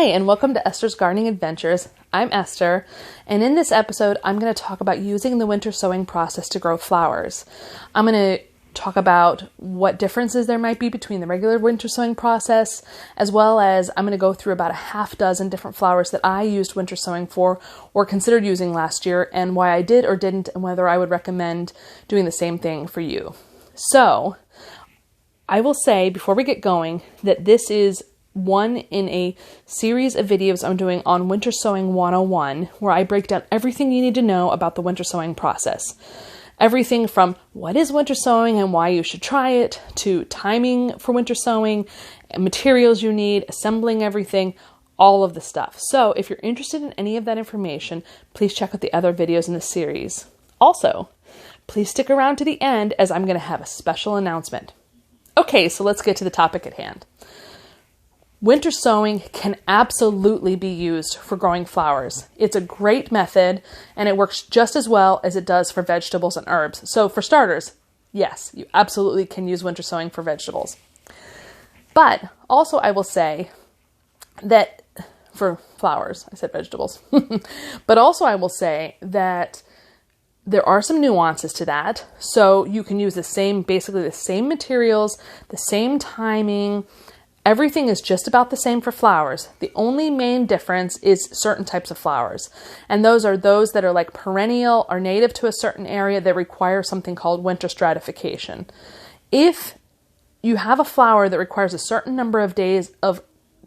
Hi, and welcome to Esther's Gardening Adventures. I'm Esther, and in this episode, I'm going to talk about using the winter sowing process to grow flowers. I'm going to talk about what differences there might be between the regular winter sowing process, as well as I'm going to go through about a half dozen different flowers that I used winter sowing for or considered using last year, and why I did or didn't, and whether I would recommend doing the same thing for you. So, I will say before we get going that this is one in a series of videos I'm doing on Winter Sowing 101, where I break down everything you need to know about the winter sowing process. Everything from what is winter sowing and why you should try it, to timing for winter sowing, materials you need, assembling everything, all of the stuff. So if you're interested in any of that information, please check out the other videos in the series. Also, please stick around to the end as I'm going to have a special announcement. Okay, so let's get to the topic at hand. Winter sowing can absolutely be used for growing flowers. It's a great method, and it works just as well as it does for vegetables and herbs. So for starters, yes, you absolutely can use winter sowing for vegetables. But also I will say that for flowers, I said vegetables, but also I will say that there are some nuances to that. So you can use basically the same materials, the same timing. Everything is just about the same for flowers. The only main difference is certain types of flowers. And those are those that are like perennial or native to a certain area that require something called winter stratification. If you have a flower that requires a certain number of days of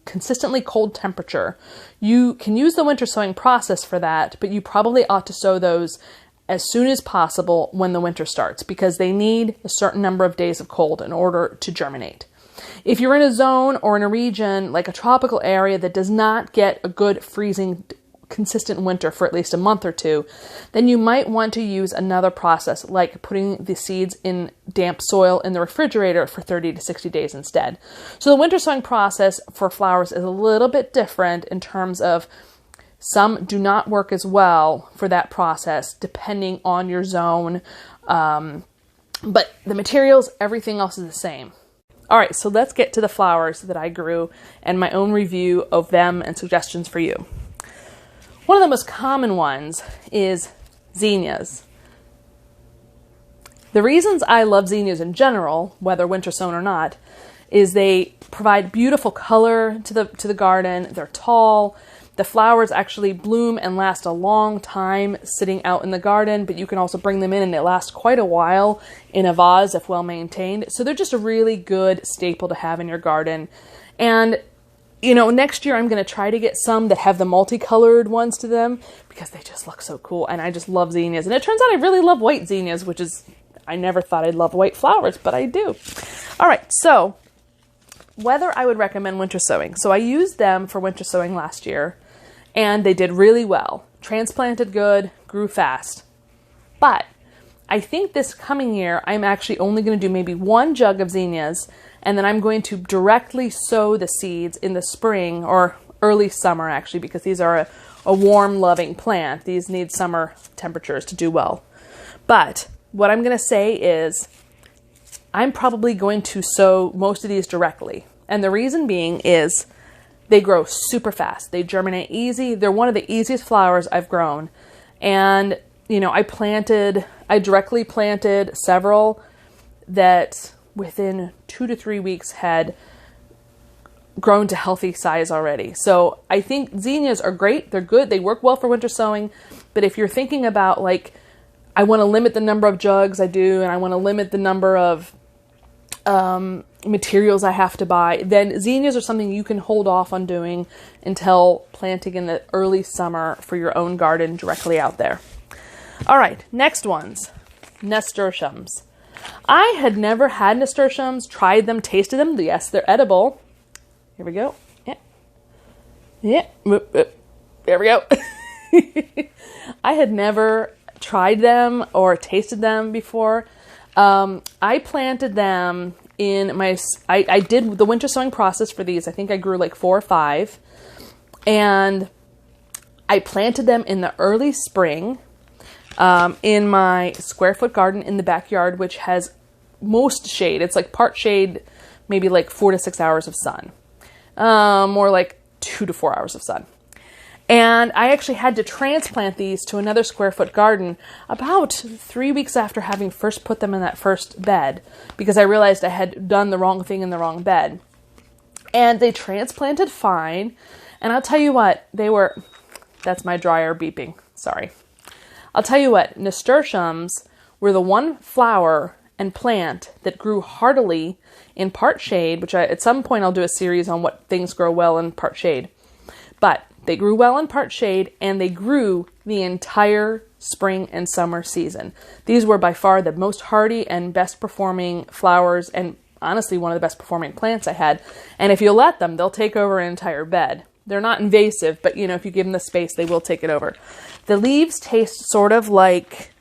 consistently cold temperature, you can use the winter sowing process for that, but you probably ought to sow those as soon as possible when the winter starts, because they need a certain number of days of cold in order to germinate. If you're in a zone or in a region like a tropical area that does not get a good freezing consistent winter for at least a month or two, then you might want to use another process like putting the seeds in damp soil in the refrigerator for 30 to 60 days instead. So the winter sowing process for flowers is a little bit different in terms of some do not work as well for that process depending on your zone, but the materials, everything else is the same. All right, so let's get to the flowers that I grew and my own review of them and suggestions for you. One of the most common ones is zinnias. The reasons I love zinnias in general, whether winter sown or not, is they provide beautiful color to the garden. They're tall. The flowers actually bloom and last a long time sitting out in the garden, but you can also bring them in and they last quite a while in a vase if well maintained. So they're just a really good staple to have in your garden. And, next year I'm going to try to get some that have the multicolored ones to them because they just look so cool. And I just love zinnias. And it turns out I really love white zinnias, which is, I never thought I'd love white flowers, but I do. All right, so whether I would recommend winter sowing. So I used them for winter sowing last year, and they did really well. Transplanted good, grew fast. But I think this coming year, I'm actually only going to do maybe one jug of zinnias, and then I'm going to directly sow the seeds in the spring or early summer, actually, because these are a warm, loving plant. These need summer temperatures to do well. But what I'm going to say is I'm probably going to sow most of these directly. And the reason being is they grow super fast. They germinate easy. They're one of the easiest flowers I've grown. And, I directly planted several that within 2 to 3 weeks had grown to healthy size already. So I think zinnias are great. They're good. They work well for winter sowing. But if you're thinking about I want to limit the number of jugs I do, and I want to limit the number of materials I have to buy, then zinnias are something you can hold off on doing until planting in the early summer for your own garden directly out there. All right, next ones, nasturtiums. I had never had nasturtiums, tried them, tasted them. Yes, they're edible. Here we go. Yeah. There we go. I had never tried them or tasted them before. I planted them in I did the winter sowing process for these. I think I grew 4 or 5, and I planted them in the early spring, in my square foot garden in the backyard, which has most shade. It's part shade, maybe 4 to 6 hours of sun. More 2 to 4 hours of sun. And I actually had to transplant these to another square foot garden about 3 weeks after having first put them in that first bed, because I realized I had done the wrong thing in the wrong bed. And they transplanted fine. And I'll tell you what, that's my dryer beeping. Sorry. I'll tell you what, Nasturtiums were the one flower and plant that grew heartily in part shade, which at some point I'll do a series on what things grow well in part shade. But they grew well in part shade, and they grew the entire spring and summer season. These were by far the most hardy and best performing flowers, and honestly one of the best performing plants I had. And if you let them, they'll take over an entire bed. They're not invasive, but if you give them the space, they will take it over. The leaves taste sort of like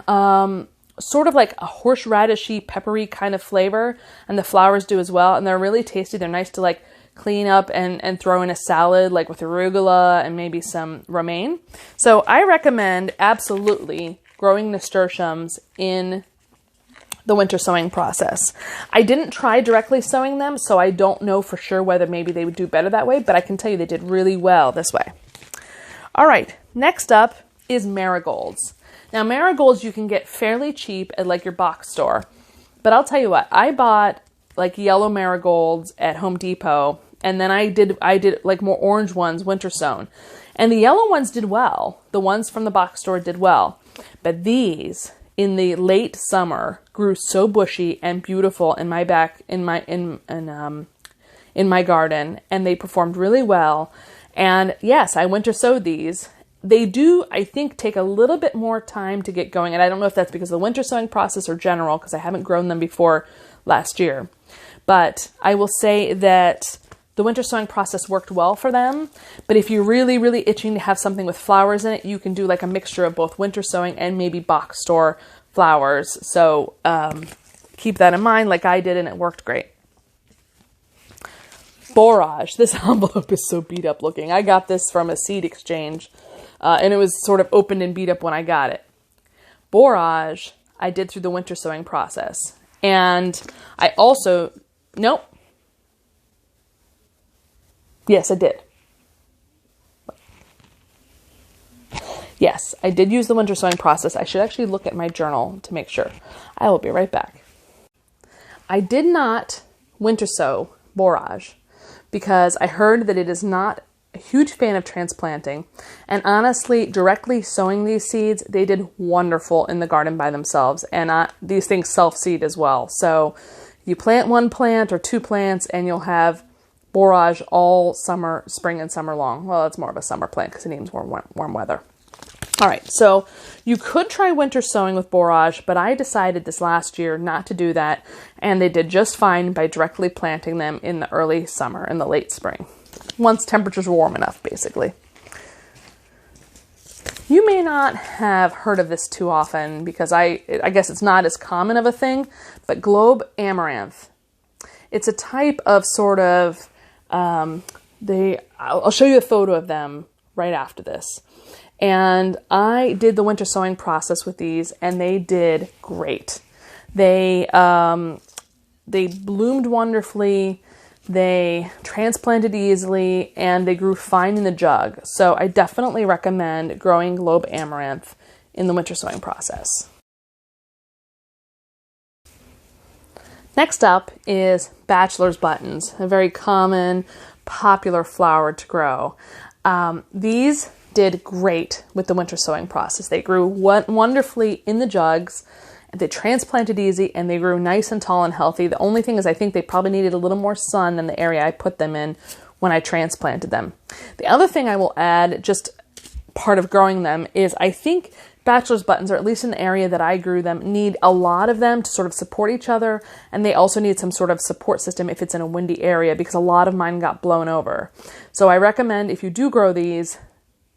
a horseradishy, peppery kind of flavor, and the flowers do as well. And they're really tasty. They're nice to clean up and throw in a salad, like with arugula and maybe some romaine. So I recommend absolutely growing nasturtiums in the winter sowing process. I didn't try directly sowing them, so I don't know for sure whether maybe they would do better that way, but I can tell you they did really well this way. All right, next up is marigolds. Now marigolds you can get fairly cheap at your box store, but I'll tell you what, I bought yellow marigolds at Home Depot, and then I did more orange ones, winter sown. And the yellow ones did well. The ones from the box store did well. But these in the late summer grew so bushy and beautiful in my garden, and they performed really well. And yes, I winter sowed these. They do, I think, take a little bit more time to get going, and I don't know if that's because of the winter sowing process or general, because I haven't grown them before last year. But I will say that the winter sowing process worked well for them. But if you're really, really itching to have something with flowers in it, you can do a mixture of both winter sowing and maybe box store flowers. So keep that in mind like I did, and it worked great. Borage. This envelope is so beat up looking. I got this from a seed exchange, and it was sort of opened and beat up when I got it. Borage I did through the winter sowing process. And I also, nope. Yes, I did. Yes, I did use the winter sowing process. I should actually look at my journal to make sure. I will be right back. I did not winter sow borage because I heard that it is not a huge fan of transplanting. And honestly, directly sowing these seeds, they did wonderful in the garden by themselves. And these things self-seed as well. So you plant one plant or two plants and you'll have borage all summer, spring and summer long. Well, it's more of a summer plant because it needs warm weather. All right, so you could try winter sowing with borage, but I decided this last year not to do that, and they did just fine by directly planting them in the early summer, in the late spring, once temperatures were warm enough, basically. You may not have heard of this too often because I guess it's not as common of a thing, but globe amaranth. It's a type of sort of, I'll show you a photo of them right after this. And I did the winter sowing process with these, and they did great. They bloomed wonderfully, they transplanted easily, and they grew fine in the jug. So I definitely recommend growing globe amaranth in the winter sowing process. Next up is Bachelors buttons, a very common, popular flower to grow. These did great with the winter sowing process. They grew wonderfully in the jugs, they transplanted easy, and they grew nice and tall and healthy. The only thing is I think they probably needed a little more sun than the area I put them in when I transplanted them. The other thing I will add, just part of growing them, is I think Bachelor's buttons, or at least in the area that I grew them, need a lot of them to sort of support each other, and they also need some sort of support system if it's in a windy area, because a lot of mine got blown over. So I recommend if you do grow these,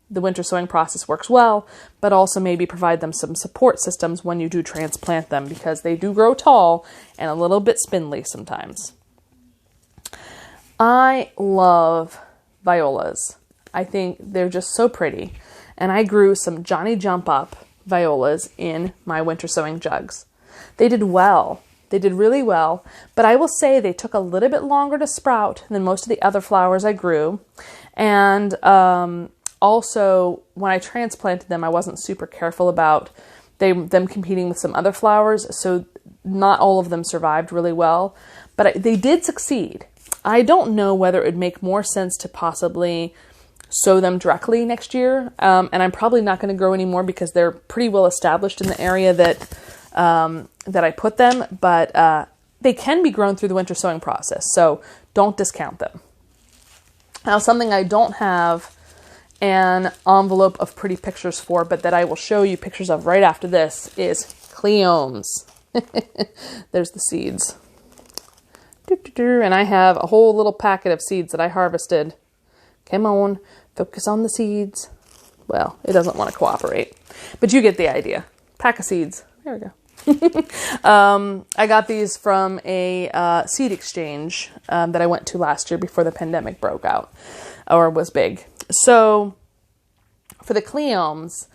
the winter sowing process works well, but also maybe provide them some support systems when you do transplant them, because they do grow tall and a little bit spindly sometimes. I love violas. I think they're just so pretty. And I grew some Johnny Jump Up violas in my winter sowing jugs. They did well. They did really well, but I will say they took a little bit longer to sprout than most of the other flowers I grew. And also, when I transplanted them, I wasn't super careful about them competing with some other flowers, so not all of them survived really well, but they did succeed. I don't know whether it would make more sense to possibly sow them directly next year, and I'm probably not going to grow any more because they're pretty well established in the area that I put them, but they can be grown through the winter sowing process, so don't discount them. Now, something I don't have an envelope of pretty pictures for, but that I will show you pictures of right after this, is LiQWYDs. There's the seeds. And I have a whole little packet of seeds that I harvested. Come on, focus on the seeds. Well, it doesn't want to cooperate, but you get the idea. Pack of seeds. There we go. I got these from a seed exchange that I went to last year before the pandemic broke out or was big. So for the LiQWYDs,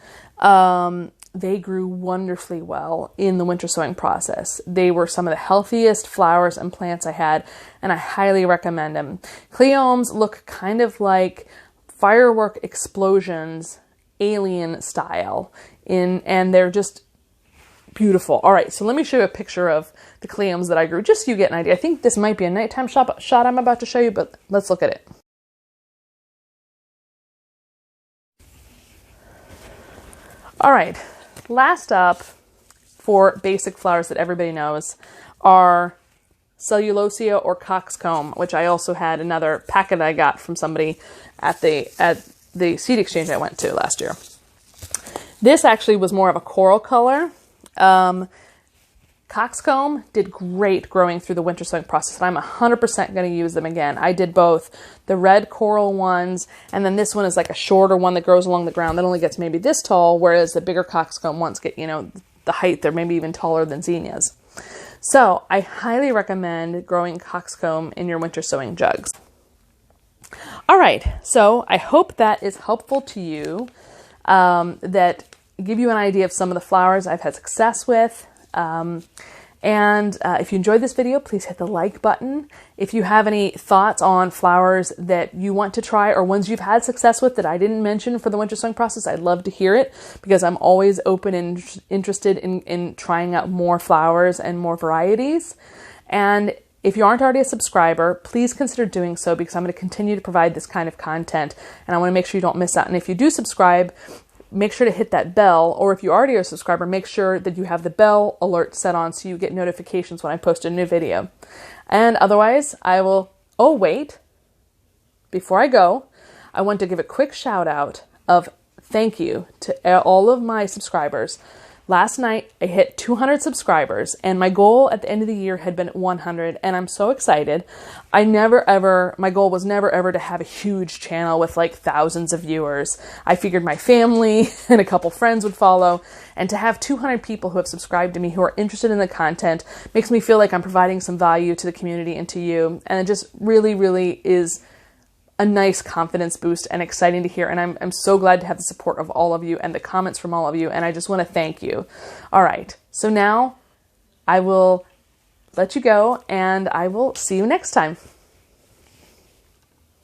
they grew wonderfully well in the winter sowing process. They were some of the healthiest flowers and plants I had, and I highly recommend them. LiQWYDs look kind of like firework explosions, alien style, and they're just beautiful. All right, so let me show you a picture of the LiQWYDs that I grew, just so you get an idea. I think this might be a nighttime shot I'm about to show you, but let's look at it. All right, last up for basic flowers that everybody knows are Cellulosia or Cox Comb, which I also had another packet I got from somebody at the seed exchange I went to last year. This actually was more of a coral color. Cox Comb did great growing through the winter sowing process, and I'm 100% going to use them again. I did both the red coral ones, and then this one is like a shorter one that grows along the ground that only gets maybe this tall, whereas the bigger Cox Comb ones get, the height, they're maybe even taller than zinnias. So I highly recommend growing Cox Comb in your winter sowing jugs. All right, so I hope that is helpful to you, that give you an idea of some of the flowers I've had success with. If you enjoyed this video, please hit the like button. If you have any thoughts on flowers that you want to try or ones you've had success with that I didn't mention for the winter sowing process, I'd love to hear it because I'm always open and interested in trying out more flowers and more varieties. And if you aren't already a subscriber, please consider doing so because I'm going to continue to provide this kind of content and I want to make sure you don't miss out. And if you do subscribe, make sure to hit that bell, or if you already are a subscriber, make sure that you have the bell alert set on so you get notifications when I post a new video. And otherwise, wait, before I go, I want to give a quick shout out of thank you to all of my subscribers. Last night, I hit 200 subscribers, and my goal at the end of the year had been 100, and I'm so excited. My goal was never ever to have a huge channel with like thousands of viewers. I figured my family and a couple friends would follow, and to have 200 people who have subscribed to me who are interested in the content makes me feel like I'm providing some value to the community and to you, and it just really, really is a nice confidence boost and exciting to hear. And I'm so glad to have the support of all of you and the comments from all of you. And I just want to thank you. All right. So now I will let you go and I will see you next time.